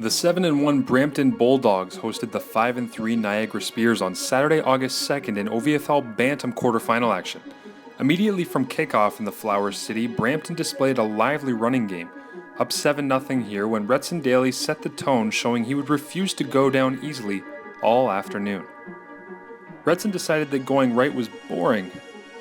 The 7-1 Brampton Bulldogs hosted the 5-3 Niagara Spears on Saturday, August 2nd in OVFL Bantam quarterfinal action. Immediately from kickoff in the Flower City, Brampton displayed a lively running game, up 7-0 here when Retson Daly set the tone, showing he would refuse to go down easily all afternoon. Retson decided that going right was boring,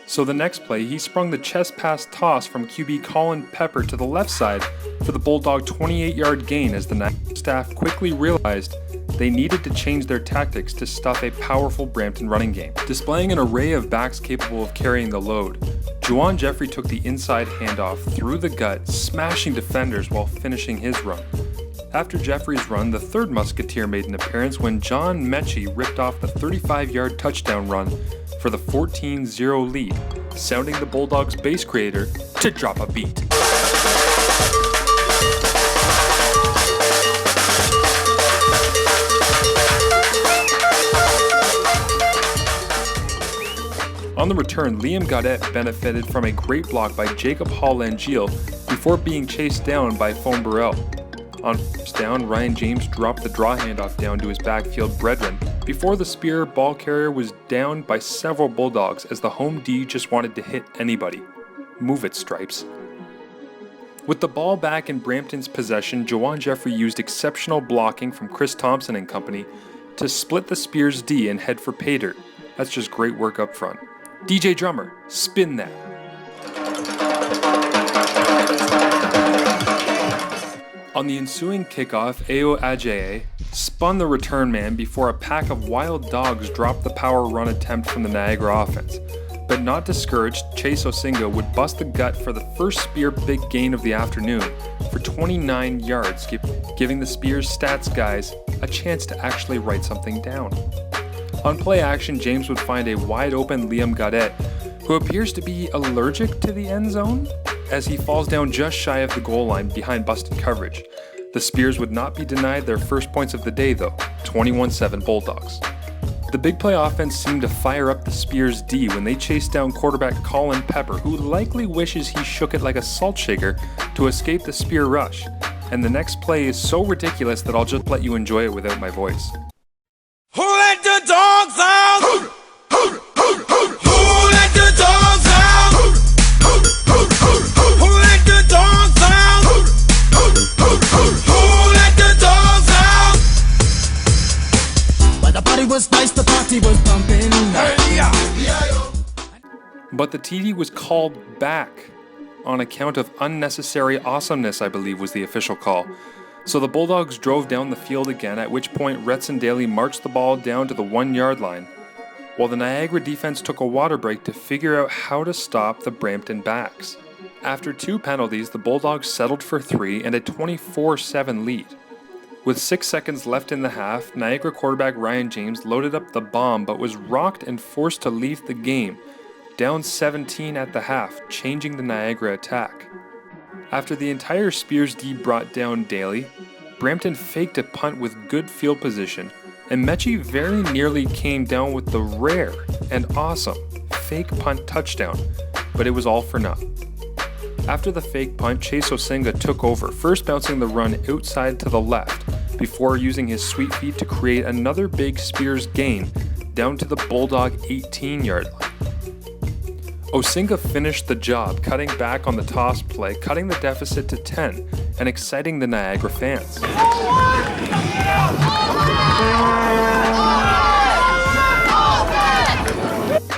so the next play he sprung the chest pass toss from QB Colin Pepper to the left side for the Bulldog 28-yard gain as the Niagara staff quickly realized they needed to change their tactics to stop a powerful Brampton running game. Displaying an array of backs capable of carrying the load, Juwan Jeffrey took the inside handoff through the gut, smashing defenders while finishing his run. After Jeffrey's run, the third Musketeer made an appearance when John Mechie ripped off the 35-yard touchdown run for the 14-0 lead, sounding the Bulldogs' base creator to drop a beat. On the return, Liam Gaudette benefited from a great block by Jacob Hall-Langeal before being chased down by Fone Burrell. On first down, Ryan James dropped the draw handoff down to his backfield brethren before the Spear ball carrier was down by several Bulldogs as the home D just wanted to hit anybody. Move it, Stripes. With the ball back in Brampton's possession, Juwan Jeffrey used exceptional blocking from Chris Thompson and company to split the Spears D and head for pay dirt. That's just great work up front. DJ Drummer, spin that. On the ensuing kickoff, Ao Ajayi spun the return man before a pack of wild dogs dropped the power run attempt from the Niagara offense. But not discouraged, Chase Osinga would bust the gut for the first Spear big gain of the afternoon for 29 yards, giving the Spears stats guys a chance to actually write something down. On play action, James would find a wide open Liam Gaudette, who appears to be allergic to the end zone, as he falls down just shy of the goal line behind busted coverage. The Spears would not be denied their first points of the day though, 21-7 Bulldogs. The big play offense seemed to fire up the Spears D when they chased down quarterback Colin Pepper, who likely wishes he shook it like a salt shaker to escape the Spear rush. And the next play is so ridiculous that I'll just let you enjoy it without my voice. Who let the dogs out? Who let the dogs out? Who let the dogs out? Who let the dogs out? But the party was nice, the party was pumping. But the TD was called back on account of unnecessary awesomeness, I believe was the official call. So the Bulldogs drove down the field again, at which point Retson Daly marched the ball down to the 1-yard line, while the Niagara defense took a water break to figure out how to stop the Brampton backs. After 2 penalties, the Bulldogs settled for 3 and a 24-7 lead. With 6 seconds left in the half, Niagara quarterback Ryan James loaded up the bomb but was rocked and forced to leave the game, down 17 at the half, changing the Niagara attack. After the entire Spears D brought down Daly, Brampton faked a punt with good field position, and Mechie very nearly came down with the rare and awesome fake punt touchdown, but it was all for naught. After the fake punt, Chase Osinga took over, first bouncing the run outside to the left, before using his sweet feet to create another big Spears gain down to the Bulldog 18-yard line. Osinga finished the job, cutting back on the toss play, cutting the deficit to 10, and exciting the Niagara fans.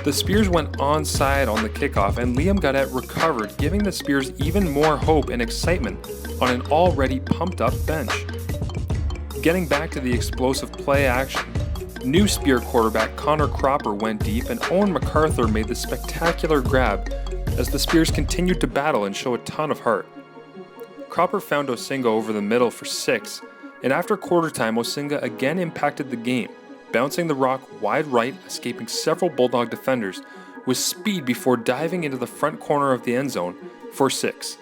The Spears went onside on the kickoff, and Liam Gaudette recovered, giving the Spears even more hope and excitement on an already pumped-up bench. Getting back to the explosive play action, new Spear quarterback Connor Cropper went deep, and Owen MacArthur made the spectacular grab as the Spears continued to battle and show a ton of heart. Cropper found Osinga over the middle for 6, and after quarter time, Osinga again impacted the game, bouncing the rock wide right, escaping several Bulldog defenders with speed before diving into the front corner of the end zone for 6.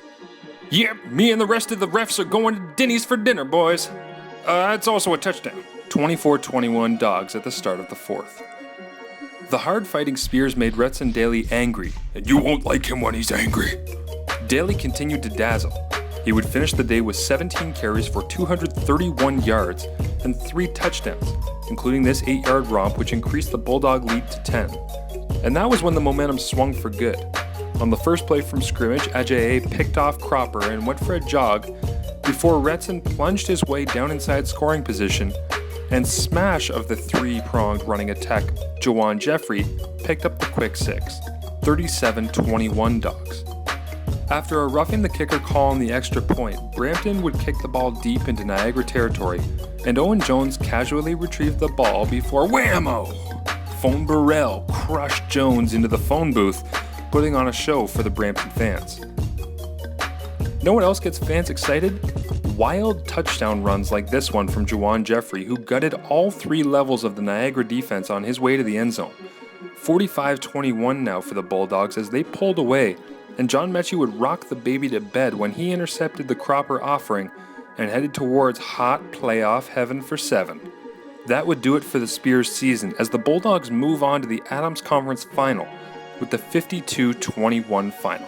Yep, me and the rest of the refs are going to Denny's for dinner, boys. It's also a touchdown. 24-21 Dogs at the start of the 4th. The hard-fighting Spears made Retson Daly angry, and you won't like him when he's angry. Daly continued to dazzle, He would finish the day with 17 carries for 231 yards and 3 touchdowns, including this 8-yard romp which increased the Bulldog lead to 10. And that was when the momentum swung for good. On the first play from scrimmage, Ajayi picked off Cropper and went for a jog before Retson plunged his way down inside scoring position, and smash of the 3-pronged running attack, Juwan Jeffrey picked up the quick 6, 37-21 Dogs. After a roughing the kicker call on the extra point, Brampton would kick the ball deep into Niagara territory, and Owen Jones casually retrieved the ball before whammo! Phone Burrell crushed Jones into the phone booth, putting on a show for the Brampton fans. Know what else gets fans excited? Wild touchdown runs like this one from Juwan Jeffrey, who gutted all 3 levels of the Niagara defense on his way to the end zone. 45-21 now for the Bulldogs as they pulled away, and John Mechie would rock the baby to bed when he intercepted the Cropper offering and headed towards hot playoff heaven for 7. That would do it for the Spears season as the Bulldogs move on to the Adams Conference Final with the 52-21 final.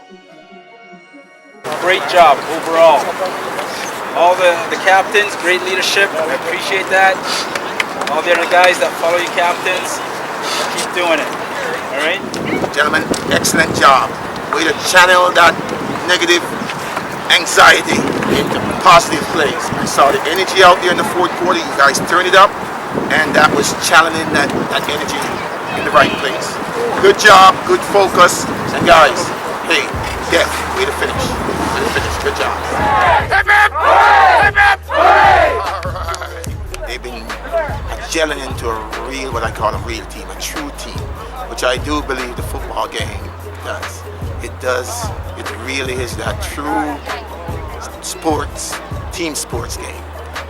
Great job overall. All the captains, great leadership. I appreciate that. All the other guys that follow you captains, keep doing it. All right? Gentlemen, excellent job. Way to channel that negative anxiety into positive plays. I saw the energy out there in the fourth quarter. You guys turned it up, and that was channeling that energy in the right place. Good job, good focus, and guys, hey, Def, way to finish. Way to finish. Good job. Hip, hip, hip, hip, alright. They've been gelling into a real, what I call a real team, a true team, which I do believe the football game does. It really is that true sports, team sports game.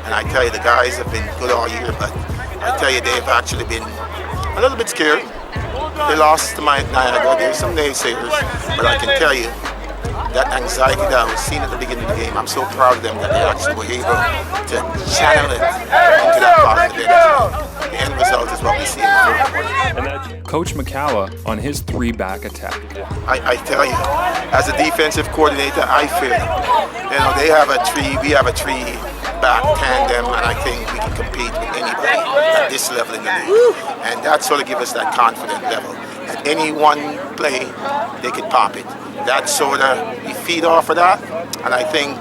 And I tell you, the guys have been good all year, but I tell you, they've actually been a little bit scared. They lost to Niagara. There's some naysayers, but I can tell you, that anxiety that I was seeing at the beginning of the game, I'm so proud of them that they actually were able to channel it into that positive energy. The end result is what we see in the fourth quarter. Coach McCalla on his 3-back attack. I tell you, as a defensive coordinator, I feel it. You know, we have a 3-back tandem, and I think we can compete with anybody at this level in the league. And that sort of gives us that confident level. At any one play, they could pop it. That sort of, we feed off of that, and I think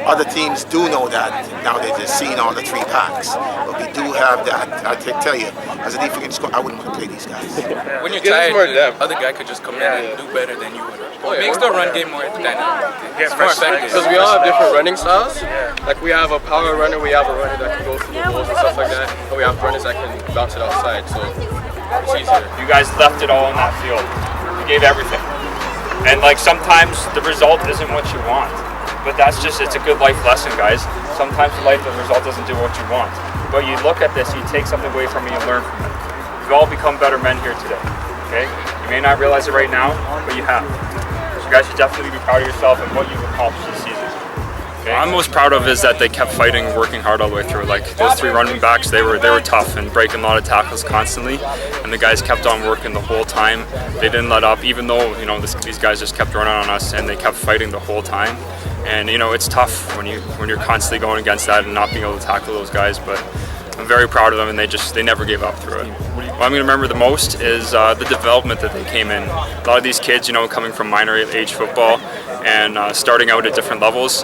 other teams do know that. Now they're just seeing all the 3 packs, but we do have that. I can tell you, as a defense coach, I wouldn't want to play these guys. When you're tired, the other guy could just come in and do better than you would. It makes the run game more dynamic. It's more effective. Because we all have different running styles. Like we have a power runner, we have a runner that can go through the holes and stuff like that, and we have runners that can bounce it outside, so it's easier. You guys left it all on that field. You gave everything. And like sometimes the result isn't what you want, but that's just, it's a good life lesson, guys. Sometimes in life the result doesn't do what you want, but you look at this, you take something away from it, you learn from it. You've all become better men here today, okay? You may not realize it right now, but you have. So you guys should definitely be proud of yourself and what you've accomplished this season. Okay? What I'm most proud of is that they kept fighting, working hard all the way through. Like those 3 running backs, they were tough and breaking a lot of tackles constantly, and the guys kept on working the whole time. They didn't let up, even though these guys just kept running on us, and they kept fighting the whole time. And it's tough when you're constantly going against that and not being able to tackle those guys. But I'm very proud of them, and they never gave up through it. What I'm going to remember the most is the development that they came in. A lot of these kids, coming from minor age football and starting out at different levels,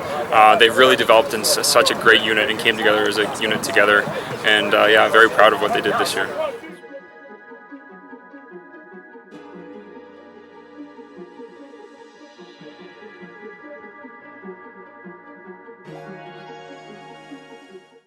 they've really developed in such a great unit and came together as a unit together. And I'm very proud of what they did this year.